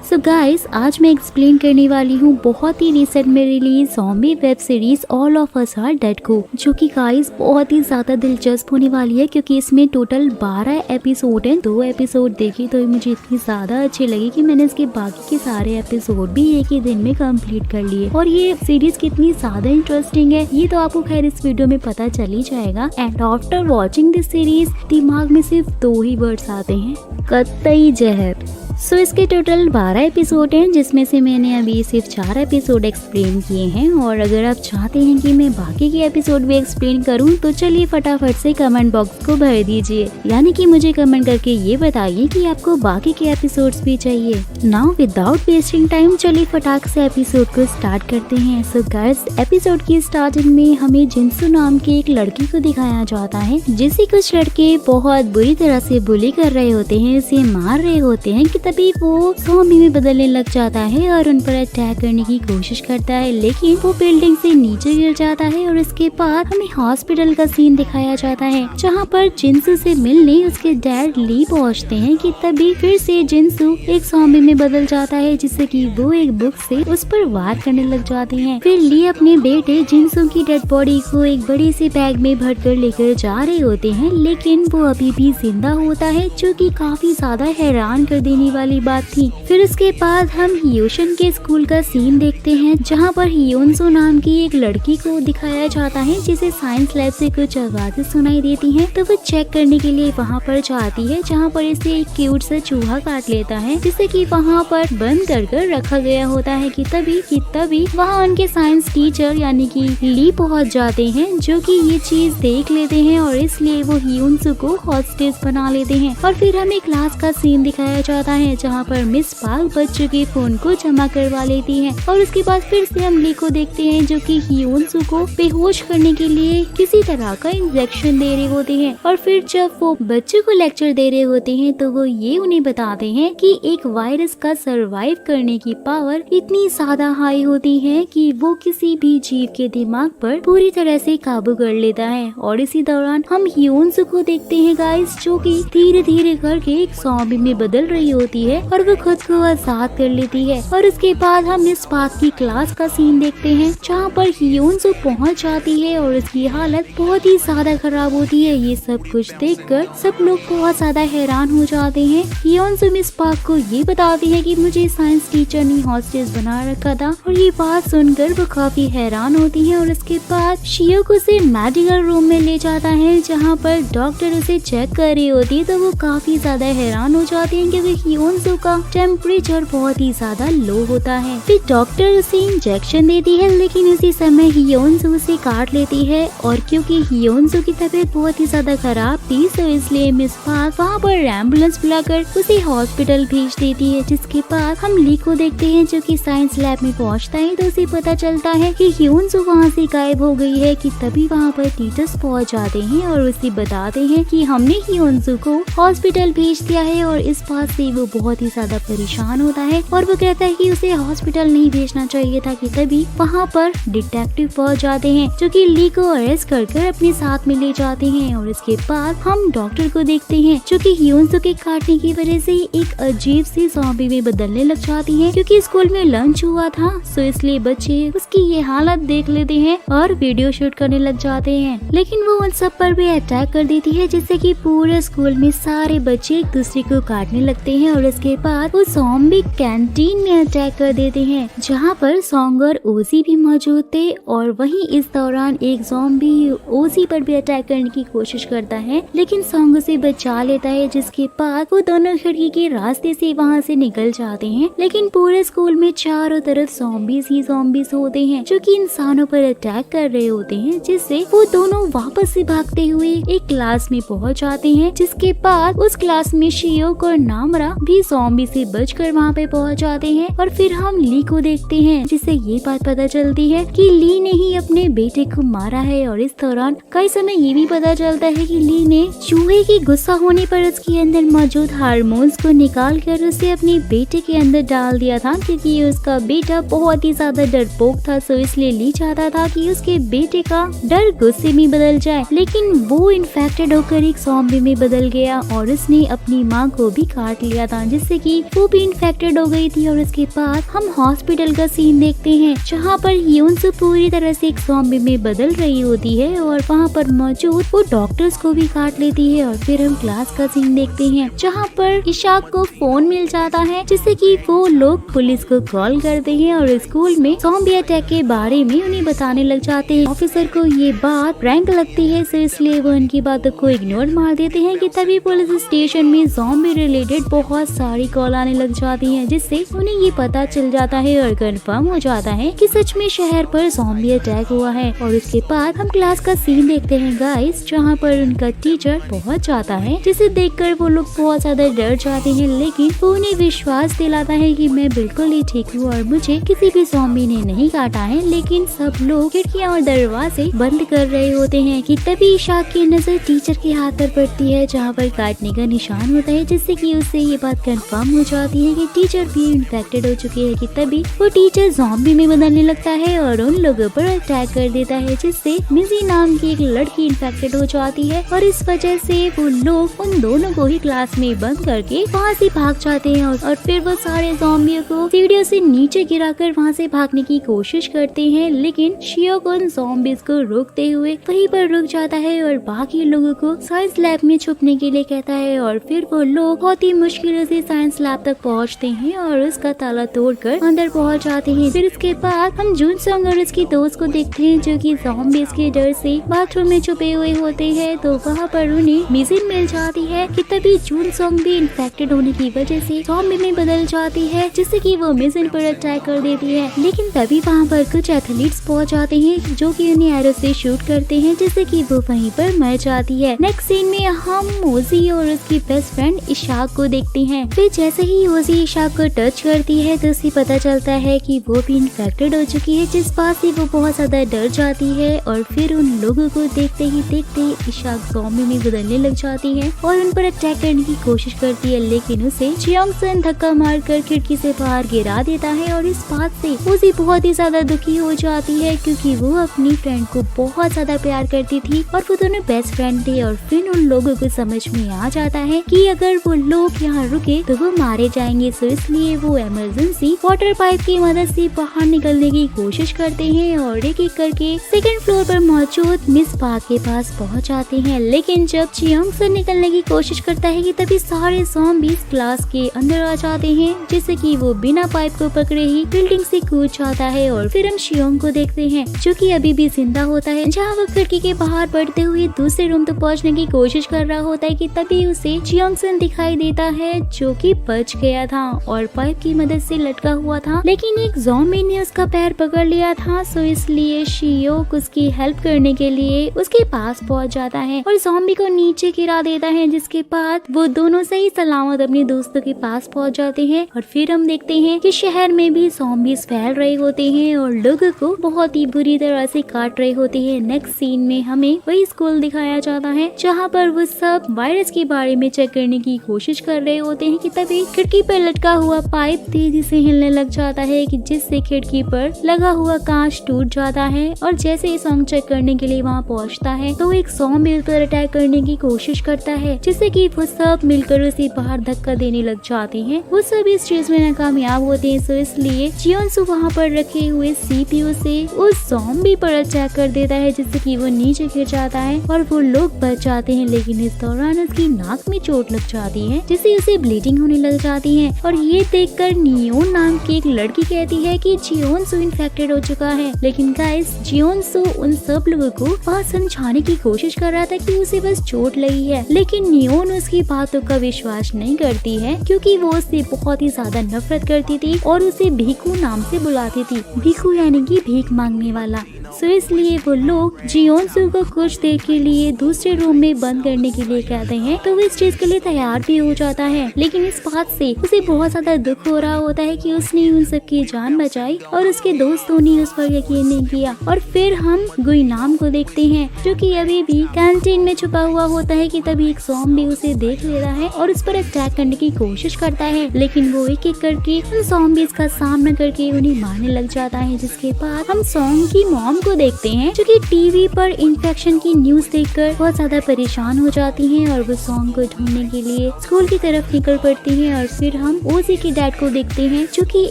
So guys, आज मैं explain करने वाली हूँ बहुत ही रिसेंट में release zombie web series All of Us Are Dead को, जो कि गाइस बहुत ही ज्यादा दिलचस्प होने वाली है क्योंकि इसमें टोटल 12 एपिसोड हैं। 2 एपिसोड देखे तो मुझे इतनी ज्यादा अच्छी लगी कि मैंने इसके बाकी के सारे एपिसोड भी एक ही दिन में कंप्लीट कर लिए। और ये सीरीज कितनी ज्यादा इंटरेस्टिंग है ये तो आपको खैर इस वीडियो में पता चल ही जाएगा। And after watching this series दिमाग में सिर्फ 2 ही वर्ड्स आते हैं, कतई जहर। सो इसके टोटल 12 एपिसोड हैं, जिसमें से मैंने अभी सिर्फ 4 एपिसोड एक्सप्लेन किए हैं। और अगर आप चाहते हैं कि मैं बाकी के एपिसोड भी एक्सप्लेन करूं तो चलिए फटाफट से कमेंट बॉक्स को भर दीजिए, यानी कि मुझे कमेंट करके ये बताइए कि आपको बाकी के एपिसोड्स भी चाहिए। नाउ विदाउट वेस्टिंग टाइम चलिए फटाक से एपिसोड को स्टार्ट करते हैं। सो गाइस, एपिसोड की स्टार्टिंग में हमें जिनसू नाम के एक लड़की को दिखाया जाता है, जिसे कुछ लड़के बहुत बुरी तरह से बुली कर रहे होते हैं, उसे मार रहे होते हैं कि तभी वो ज़ॉम्बी में बदलने लग जाता है और उन पर अटैक करने की कोशिश करता है, लेकिन वो बिल्डिंग से नीचे गिर जाता है। और इसके बाद हमें हॉस्पिटल का सीन दिखाया जाता है, जहाँ पर जिनसू से मिलने उसके डैड ली पहुँचते हैं कि तभी फिर से जिनसू एक ज़ॉम्बी में बदल जाता है, जिससे कि वो एक बुक से उस पर वार करने लग जाते हैं। फिर ली अपने बेटे जिनसू की डेड बॉडी को एक बड़ी सी बैग में भरकर लेकर जा रहे होते हैं, लेकिन वो अभी भी जिंदा होता है, जो कि काफी ज्यादा हैरान कर देने वाली बात थी। फिर उसके बाद हम हियोशन के स्कूल का सीन देखते हैं, जहाँ पर हियोनसो नाम की एक लड़की को दिखाया जाता है, जिसे साइंस लैब से कुछ आवाजें सुनाई देती हैं। तो वो चेक करने के लिए वहाँ पर जाती है, जहाँ पर इसे एक क्यूट सा चूहा काट लेता है, जिसे कि वहाँ पर बंद कर रखा गया होता है। कि तभी वहाँ उनके साइंस टीचर यानी कि ली पहुँच जाते हैं, जो कि ये चीज देख लेते हैं और इसलिए वो हियोनसो को हॉस्टेज बना लेते हैं। और फिर हमें क्लास का सीन दिखाया जाता है, जहाँ पर मिस पाल बच्चों के फोन को जमा करवा लेती है। और उसके बाद फिर से हम ली को देखते हैं, जो कि हियोनसो को बेहोश करने के लिए किसी तरह का इंजेक्शन दे रहे होते हैं। और फिर जब वो बच्चों को लेक्चर दे रहे होते हैं तो वो ये उन्हें बताते हैं कि एक वायरस का सरवाइव करने की पावर इतनी ज्यादा हाई होती है कि वो किसी भी जीव के दिमाग पर पूरी तरह से काबू कर लेता है। और इसी दौरान हम हियोनसो को देखते हैं गाइस, जो कि धीरे धीरे करके एक ज़ॉम्बी में बदल रही होती है और वो खुद को आजाद कर लेती है। और उसके बाद हम इस बात की क्लास का सीन देखते हैं, जहाँ पर हियोनसो पहुँच जाती है और उसकी हालत बहुत ही ज्यादा खराब होती है। ये सब कुछ देखकर सब लोग बहुत ज्यादा हैरान हो जाते हैं। हियोनसो मिस पार्क को ये बताती है कि मुझे साइंस टीचर ने हॉस्टेज बना रखा था, और ये बात सुनकर वो काफी हैरान होती है। और उसके बाद शियोको उसे मेडिकल रूम में ले जाता है, जहाँ पर डॉक्टर उसे चेक कर रही होती है। तो वो काफी ज्यादा हैरान हो जाते हैं क्योंकि हियोनसो का टेम्परेचर बहुत ही ज्यादा लो होता है। फिर डॉक्टर उसे इंजेक्शन देती है, लेकिन उसी समय हियोनसो उसे काट लेती है। और क्योंकि हियोनसो की तबीयत बहुत ही ज्यादा खराब थी, तो इसलिए मिस पार्क वहाँ पर एम्बुलेंस बुलाकर उसे हॉस्पिटल भेज देती है। जिसके बाद हम ली को देखते हैं, जो कि साइंस लैब में पहुँचता है। तो उसे पता चलता है कि हियोनसो वहाँ से गायब हो गई है। कि तभी वहाँ पर टीचर्स पहुँच जाते हैं और उसे बताते हैं कि हमने हियोनसो को हॉस्पिटल भेज दिया है। और इस बात से वो बहुत ही ज्यादा परेशान होता है और वो कहता है कि उसे हॉस्पिटल नहीं भेजना चाहिए था। कि तभी वहाँ पर डिटेक्टिव पहुँच जाते हैं, जो कि ली को अरेस्ट कर अपने साथ में ले जाते हैं। और इसके बाद हम डॉक्टर को देखते हैं, जो कि हियोनसो के काटने की वजह से एक अजीब सी ज़ॉम्बी में बदलने लग जाती है। क्योंकि स्कूल में लंच हुआ था, सो इसलिए बच्चे उसकी ये हालत देख लेते हैं और वीडियो शूट करने लग जाते हैं। लेकिन वो उन सब पर भी अटैक कर देती है, जिससे कि पूरे स्कूल में सारे बच्चे एक दूसरे को काटने लगते हैं। और इसके बाद वो ज़ॉम्बी कैंटीन में अटैक कर देते हैं, जहाँ पर सॉन्ग और ओजी भी मौजूद थे। और वहीं इस दौरान एक ज़ॉम्बी ओजी पर भी अटैक करने की कोशिश करता है, लेकिन सॉन्ग उसे बचा लेता है। जिसके बाद वो दोनों खिड़की के रास्ते से वहाँ से निकल जाते हैं। लेकिन पूरे स्कूल में चारों तरफ ज़ॉम्बीज ही ज़ॉम्बीज होते हैं, जो कि इंसानों पर अटैक कर रहे होते हैं, जिससे वो दोनों वापस से भागते हुए एक क्लास में पहुँच जाते हैं। जिसके बाद उस क्लास में शियोको और नामरा भी ज़ॉम्बी से बचकर वहाँ पे पहुँच जाते हैं। और फिर हम ली को देखते हैं, जिससे ये बात पता चलती है कि ली ने ही अपने बेटे को मारा है। और इस दौरान कई समय ये भी पता चलता है कि ली ने चूहे की गुस्सा होने पर उसके अंदर मौजूद हार्मोन्स को निकाल कर उसे अपने बेटे के अंदर डाल दिया था, क्योंकि उसका बेटा बहुत ही ज्यादा डरपोक था। सो इसलिए ली चाहता था कि उसके बेटे का डर गुस्से में बदल जाए, लेकिन वो इन्फेक्टेड होकर एक ज़ॉम्बी में बदल गया और उसने अपनी माँ को भी काट लिया था। था जिससे कि वो भी इन्फेक्टेड हो गई थी। और उसके बाद हम हॉस्पिटल का सीन देखते हैं जहाँ पर ह्योनसू पूरी तरह से एक ज़ॉम्बी में बदल रही होती है और वहाँ पर मौजूद वो डॉक्टर्स को भी काट लेती है। और फिर हम क्लास का सीन देखते हैं जहाँ पर इशाक को फोन मिल जाता है जिससे कि वो लोग पुलिस को कॉल करते हैं और स्कूल में ज़ॉम्बी अटैक के बारे में उन्हें बताने लग जाते हैं। ऑफिसर को ये बात प्रैंक लगती है तो इसलिए वो उनकी बातों को इग्नोर मार देते हैं कि तभी पुलिस स्टेशन में ज़ॉम्बी रिलेटेड बहुत सारी कॉल आने लग जाती हैं जिससे उन्हें ये पता चल जाता है और कंफर्म हो जाता है कि सच में शहर पर ज़ॉम्बी अटैक हुआ है। और उसके बाद हम क्लास का सीन देखते हैं गाइस जहाँ पर उनका टीचर पहुँच जाता है जिसे देखकर वो लोग बहुत ज्यादा डर जाते हैं, लेकिन वो उन्हें विश्वास दिलाता है कि मैं बिल्कुल ही ठीक हूँ और मुझे किसी भी ज़ॉम्बी ने नहीं काटा है। लेकिन सब लोग खिड़कियाँ और दरवाजे बंद कर रहे होते हैं कि तभी इशाक की नजर टीचर के हाथ पर पड़ती है जहाँ पर काटने का निशान होता है जिससे कि उससे ये बात कंफर्म हो जाती है कि टीचर भी इन्फेक्टेड हो चुकी है। कि तभी वो टीचर ज़ॉम्बी में बदलने लगता है और उन लोगों पर अटैक कर देता है जिससे मिजी नाम की एक लड़की इन्फेक्टेड हो जाती है और इस वजह से वो लोग उन दोनों को ही क्लास में बंद करके वहाँ से भाग जाते हैं। और फिर वो सारे ज़ॉम्बियों को सीढ़ियों से नीचे गिराकर वहाँ से भागने की कोशिश करते हैं, लेकिन शियोक उन ज़ॉम्बीज को रोकते हुए वहीं पर रुक जाता है और बाकी लोगों को साइंस लैब में छुपने के लिए कहता है। और फिर वो लोग बहुत ही मुश्किलों से साइंस लैब तक पहुँचते हैं और उसका ताला तोड़कर अंदर पहुँच जाते हैं। फिर उसके बाद हम जुनसंग और उसकी दोस्त को देखते हैं जो कि ज़ॉम्बीज के डर से बाथरूम में छुपे हुए होते हैं। तो वहाँ पर उन्हें मिजिन मिल जाती है कि तभी जुनसंग भी इन्फेक्टेड होने की वजह से ज़ॉम्बी में बदल जाती है जिससे कि वो मिजिन पर अटैक कर देती है। लेकिन तभी वहाँ पर कुछ एथलीट्स पहुँच जाते हैं जो कि उन्हें एरो से शूट करते हैं जिससे कि वो वहीं पर मर जाती है। नेक्स्ट सीन में हम ओजी और उसकी बेस्ट फ्रेंड इशाक को देखते हैं। फिर जैसे ही ओजी इशाक को टच करती है तो उसे पता चलता है कि वो भी इन्फेक्टेड हो चुकी है, जिस बात से वो बहुत ज्यादा डर जाती है। और फिर उन लोगों को देखते ही देखते इशाक ज़ॉम्बी में बदलने लग जाती है और उन पर अटैक करने की कोशिश करती है, लेकिन उसे जियोंगसन धक्का मारकर खिड़की से बाहर गिरा देता है। और इस बात से उसे बहुत ही ज्यादा दुखी हो जाती है क्योंकि वो अपनी फ्रेंड को बहुत ज्यादा प्यार करती थी और वो दोनों बेस्ट फ्रेंड थे। और फिर उन लोगों को समझ में आ जाता है कि अगर वो लोग यहाँ रुके तो वो मारे जाएंगे, तो इसलिए वो इमरजेंसी वाटर पाइप की मदद से बाहर निकलने की कोशिश करते हैं और एक एक करके सेकंड फ्लोर पर मौजूद मिस पार्क के पास पहुँच जाते हैं। लेकिन जब जियोंगसन निकलने की कोशिश करता है कि तभी सारे ज़ॉम्बीज क्लास के अंदर आ जाते हैं जिससे कि वो बिना पाइप को पकड़े ही बिल्डिंग से कूद जाता है। और फिर हम शियोंग को देखते हैं जो कि अभी भी जिंदा होता है, जहाँ वो खिड़की के बाहर बढ़ते हुए दूसरे रूम तक पहुँचने की कोशिश कर रहा होता है कि तभी उसे जियोंगसन दिखाई देता है जो कि बच गया था और पाइप की मदद से लटका हुआ था, लेकिन एक ज़ॉम्बी ने उसका पैर पकड़ लिया था। सो इसलिए शियोक उसकी हेल्प करने के लिए उसके पास पहुंच जाता है और ज़ॉम्बी को नीचे गिरा देता है, जिसके बाद वो दोनों सही सलामत अपने दोस्तों के पास पहुंच जाते हैं। और फिर हम देखते हैं कि शहर में भी ज़ॉम्बीज फैल रहे होते हैं और लोगों को बहुत ही बुरी तरह से काट रहे होते हैं। नेक्स्ट सीन में हमें वही स्कूल दिखाया जाता है जहाँ पर वो सब वायरस के बारे में चेक करने की कोशिश कर रहे होते हैं कि तभी खिड़की पर लटका हुआ पाइप तेजी से हिलने लग जाता है कि जिससे खिड़की पर लगा हुआ कांच टूट जाता है। और जैसे ही सॉन्ग चेक करने के लिए वहाँ पहुँचता है तो एक ज़ॉम्बी पर अटैक करने की कोशिश करता है जिससे कि वो सब मिलकर उसे बाहर धक्का देने लग जाते हैं। वो सब इस चीज में नाकामयाब होते हैं, तो इसलिए जियोंसू वहाँ पर रखे हुए CPU से उस ज़ॉम्बी पर अटैक कर देता है जिससे कि वो नीचे गिर जाता है और वो लोग बच जाते हैं। लेकिन इस दौरान उसकी नाक में चोट लग जाती है जिससे उसे ब्लीडिंग होने लग जाती है। और ये देखकर नियोन नाम की एक लड़की कहती है कि जियोंसू इन्फेक्टेड हो चुका है, लेकिन गाइस जियोंसू उन सब लोगों को बात समझाने की कोशिश कर रहा था कि उसे बस चोट लगी है, लेकिन नियोन उसकी बातों का विश्वास नहीं करती है क्योंकि वो उससे बहुत ही ज्यादा नफरत करती थी और उसे भीखू नाम से बुलाती थी। भीखू यानी कि भीख मांगने वाला। सो इसलिए वो लोग जियोंसू को कुछ देर के लिए दूसरे रूम में बंद करने के लिए कहते हैं, तो वो इस चीज के लिए तैयार भी हो जाता है। लेकिन इस बात से उसे बहुत ज्यादा दुख हो रहा होता है कि उसने उन सबकी जान बचाई और उसके दोस्तों ने उस पर यकीन नहीं किया। और फिर हम गुइनाम को देखते हैं जो कि अभी भी कैंटीन में छुपा हुआ होता है कि तभी एक ज़ॉम्बी उसे देख लेता है और उस पर अटैक करने की कोशिश करता है, लेकिन वो एक एक करके उन ज़ॉम्बीज का सामना करके उन्हें मारने लग जाता है। जिसके बाद हम सॉन्ग की मॉम को देखते हैं जो कि टीवी पर इन्फेक्शन की न्यूज देखकर बहुत ज्यादा परेशान हो जाती हैं और वो सॉन्ग को ढूंढने के लिए स्कूल की तरफ निकल पड़ती हैं। और फिर हम ओजी के डैड को देखते हैं जो कि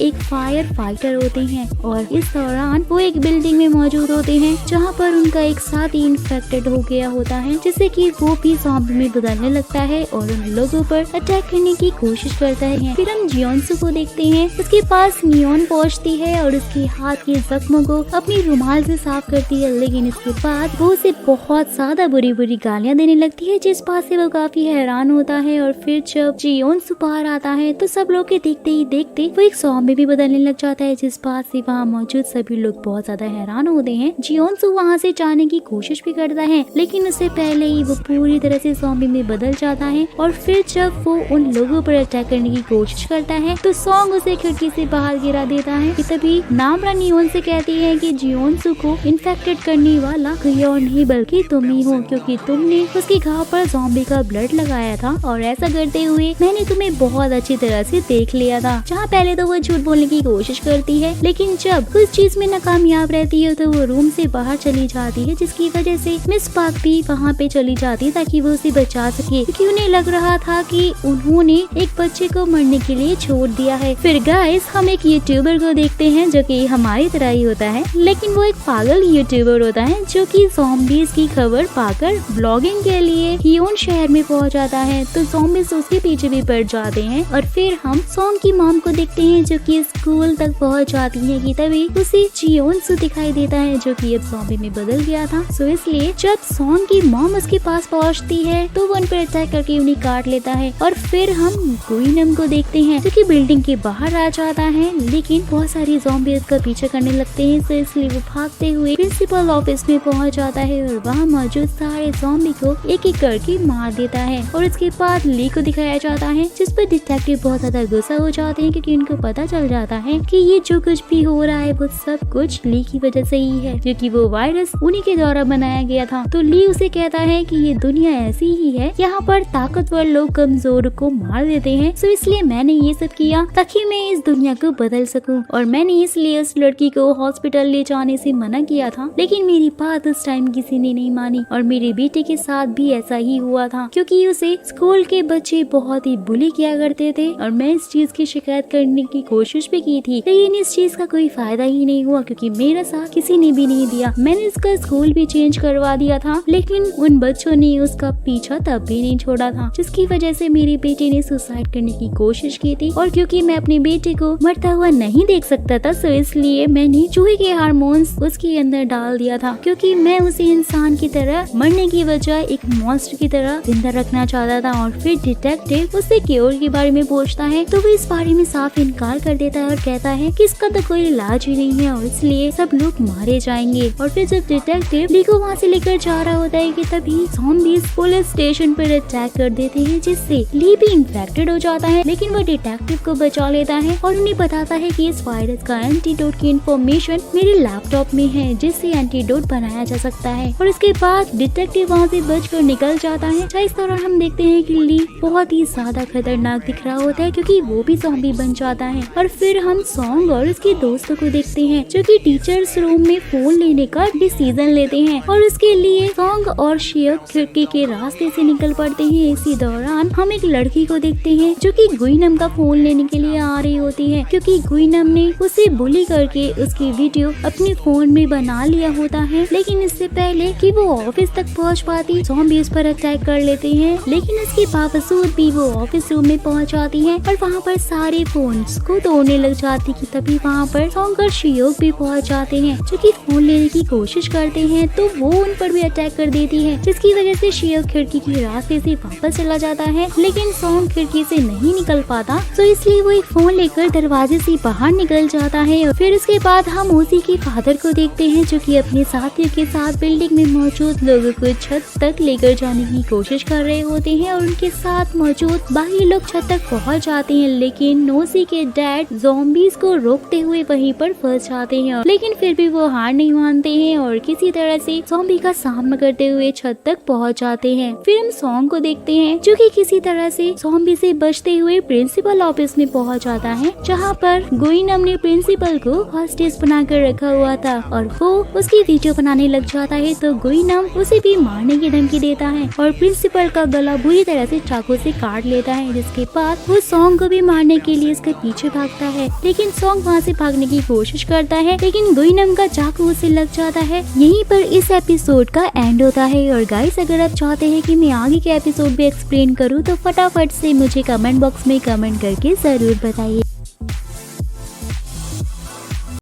एक फायर फाइटर होते हैं और इस दौरान वो एक बिल्डिंग में मौजूद होते हैं जहाँ पर उनका एक साथी इन्फेक्टेड हो गया होता है, जिससे कि वो भी ज़ॉम्बी में बदलने लगता है और उन लोगों पर अटैक करने की कोशिश करता है। फिर हम जियोन्सू को देखते हैं, उसके पास नियॉन पहुंचती है और उसके हाथ के जख्मों को अपनी रुमाल से साफ करती है, लेकिन इसके बाद वो उसे बहुत ज्यादा बुरी बुरी गालियां देने लगती है, जिस बात से वो काफी हैरान होता है। और फिर जब जियोन्सू बाहर आता है तो सब लोग के देखते ही देखते वो एक ज़ॉम्बी भी बदलने लग जाता है, जिस बात से वहाँ मौजूद सभी लोग बहुत ज्यादा हैरान होते हैं। जियोन्सू वहाँ से जाने की कोशिश भी करता है, लेकिन उससे पहले ही वो पूरी तरह से ज़ॉम्बी में बदल जाता है। और फिर जब वो उन लोगों पर अटैक करने की कोशिश करता है तो सॉन्ग उसे खिड़की से बाहर गिरा देता है। तभी नामरा नियोन से कहती है कि जियोन्सू को इन्फेक्टेड करने वाला कोई और नहीं बल्कि तुम ही हो, क्योंकि तुमने उसके घाव पर ज़ॉम्बी का ब्लड लगाया था और ऐसा करते हुए मैंने तुम्हें बहुत अच्छी तरह से देख लिया था। जहाँ पहले तो वो झूठ बोलने की कोशिश करती है, लेकिन जब उस चीज में नाकामयाब रहती है तो वो रूम से बाहर चली जाती है, जिसकी वजह से मिस पार्क भी वहाँ पे चली जाती है ताकि वो उसे बचा सके, क्योंकि उन्हें लग रहा था कि उन्होंने एक बच्चे को मरने के लिए छोड़ दिया है। फिर गाइस हम एक यूट्यूबर को देखते हैं जो कि हमारी तरह ही होता है, लेकिन वो एक पागल यूट्यूबर होता है जो कि ज़ॉम्बीज की खबर पाकर ब्लॉगिंग के लिए हियोन शहर में पहुंच जाता है। तो ज़ॉम्बीज उसके पीछे भी पड़ जाते हैं। और फिर हम सॉन्ग की मॉम को देखते हैं जो कि स्कूल तक पहुंच जाती है कि तभी उसे जियोन्सू दिखाई देता है जो कि अब ज़ॉम्बी में बदल गया था। सो इसलिए जब सॉन्ग की मॉम उसके पास पहुंचती है तो वो उन पर अटैक करके उन्हें काट लेता है। और फिर हम गुइनम को देखते हैं जो कि बिल्डिंग के बाहर आ जाता है, लेकिन बहुत सारी ज़ॉम्बी उसका पीछा करने लगते हैं। तो इसलिए वो भागते हुए प्रिंसिपल ऑफिस में पहुंच जाता है और वहाँ मौजूद सारे ज़ॉम्बी को एक एक करके मार देता है। और उसके बाद ली को दिखाया जाता है, जिस पर डिटेक्टिव बहुत ज्यादा गुस्सा हो जाते हैं क्योंकि उनको पता चल जाता है कि ये जो कुछ भी हो रहा है वो सब कुछ ली की वजह से ही है, क्योंकि वो वायरस उन्हीं के द्वारा बनाया गया था। तो ली उसे कहता है कि ये दुनिया ऐसी ही है, यहाँ पर ताकतवर लोग कमजोर को मार देते हैं। सो इसलिए मैंने ये सब किया ताकि मैं इस दुनिया को बदल सकूं, और मैंने इसलिए उस लड़की को हॉस्पिटल ले जाने से मना किया था, लेकिन मेरी बात उस टाइम किसी ने नहीं मानी। और मेरे बेटे के साथ भी ऐसा ही हुआ था, क्योंकि उसे स्कूल के बच्चे बहुत ही बुली किया करते थे और मैं इस चीज की शिकायत करने की कोशिश भी की थी, लेकिन इस चीज का कोई फायदा ही नहीं हुआ क्योंकि मेरा साथ किसी ने भी नहीं दिया। मैंने इसका स्कूल भी चेंज करवा दिया था, लेकिन उन बच्चों ने उसका पीछा तब भी नहीं छोड़ा था, जिसकी वजह से मेरे बेटे ने सुसाइड करने की कोशिश की थी। और क्योंकि मैं अपने बेटे को मरता हुआ नहीं देख सकता था, तो इसलिए मैंने चूहे के हार्मोन्स उसके अंदर डाल दिया था, क्योंकि मैं उसे इंसान की तरह मरने की बजाय एक मॉन्स्टर की तरह जिंदा रखना चाहता था। और फिर डिटेक्टिव उससे क्योर के बारे में पूछता है तो वो इस बारे में साफ इनकार कर देता है और कहता है कि इसका तो कोई इलाज ही नहीं है और इसलिए सब लोग मारे जाएंगे। और फिर जब डिटेक्टिव ली को वहाँ से लेकर जा रहा होता है कि तभी ज़ॉम्बीज पुलिस स्टेशन पर अटैक कर देते हैं, जिससे ली भी इन्फेक्टेड हो जाता है, लेकिन वो डिटेक्टिव को बचा लेता है और उन्हें बताता है कि इस वायरस का एंटीडोट की इंफॉर्मेशन मेरे लैपटॉप में है, जिससे एंटीडोट बनाया जा सकता है। और इसके बाद डिटेक्टिव वहाँ से बचकर निकल जाता है। इस दौरान हम देखते हैं कि ली बहुत ही ज्यादा खतरनाक दिख रहा होता है क्योंकि वो भी ज़ॉम्बी बन जाता है। और फिर हम सॉन्ग और उसके दोस्तों को देखते हैं जो कि टीचर्स रूम में फोन लेने का डिसीजन लेते हैं और उसके लिए सॉन्ग और शियोक खिड़की के रास्ते से निकल पड़ते हैं। इसी दौरान हम एक लड़की को देखते हैं जो कि गुइनम का फोन लेने के लिए आ रही होती है, क्योंकि गुइनम ने उसे बुली करके उसकी वीडियो अपने फोन में बना लिया होता है। लेकिन इससे पहले कि वो ऑफिस तक पहुंच पाती, ज़ॉम्बी उस पर अटैक कर लेते हैं, लेकिन इसके बावजूद भी वो ऑफिस रूम में पहुंच जाती है और वहाँ पर सारे फोन्स को तोड़ने लग जाती कि तभी वहाँ पर सॉन्ग और शियोक भी पहुंच जाते हैं जो कि फोन लेने की कोशिश करते हैं, तो वो उन पर भी अटैक कर देती है, जिसकी वजह से शियोक खिड़की के रास्ते से वापस चला जाता है, लेकिन सॉन्ग खिड़की से नहीं निकल पाता, तो इसलिए वो एक फोन लेकर दरवाजे से बाहर निकल जाता है। और फिर उसके बाद हम ओजी के फादर को देखते हैं जो कि अपने साथियों के साथ बिल्डिंग में मौजूद लोगों को छत तक लेकर जाने की कोशिश कर रहे होते हैं और उनके साथ मौजूद बाकी लोग छत तक पहुंच जाते हैं, लेकिन ओजी के डैड ज़ॉम्बीज को रोकते हुए वहीं पर फंस जाते हैं, लेकिन फिर भी वो हार नहीं मानते हैं और किसी तरह से ज़ॉम्बी का सामना करते हुए छत तक पहुंच जाते हैं। फिर हम सॉन्ग को देखते हैं जो कि किसी तरह से ज़ॉम्बी से बचते हुए प्रिंसिपल ऑफिस में पहुंच जाता है, जहाँ पर गुइनम ने प्रिंसिपल को हॉस्टेज बनाकर रखा हुआ था। और और वो उसकी वीडियो बनाने लग जाता है तो गुइनम उसे भी मारने की धमकी देता है और प्रिंसिपल का गला बुरी तरह से चाकू से काट लेता है, जिसके बाद वो सॉन्ग को भी मारने के लिए उसके पीछे भागता है। लेकिन सॉन्ग वहाँ से भागने की कोशिश करता है लेकिन गुइनम का चाकू उसे लग जाता है। यहीं पर इस एपिसोड का एंड होता है। और गाइस, अगर आप चाहते हैं कि मैं आगे के एपिसोड भी एक्सप्लेन करूँ तो फटाफट से मुझे कमेंट बॉक्स में कमेंट करके जरूर बताइए।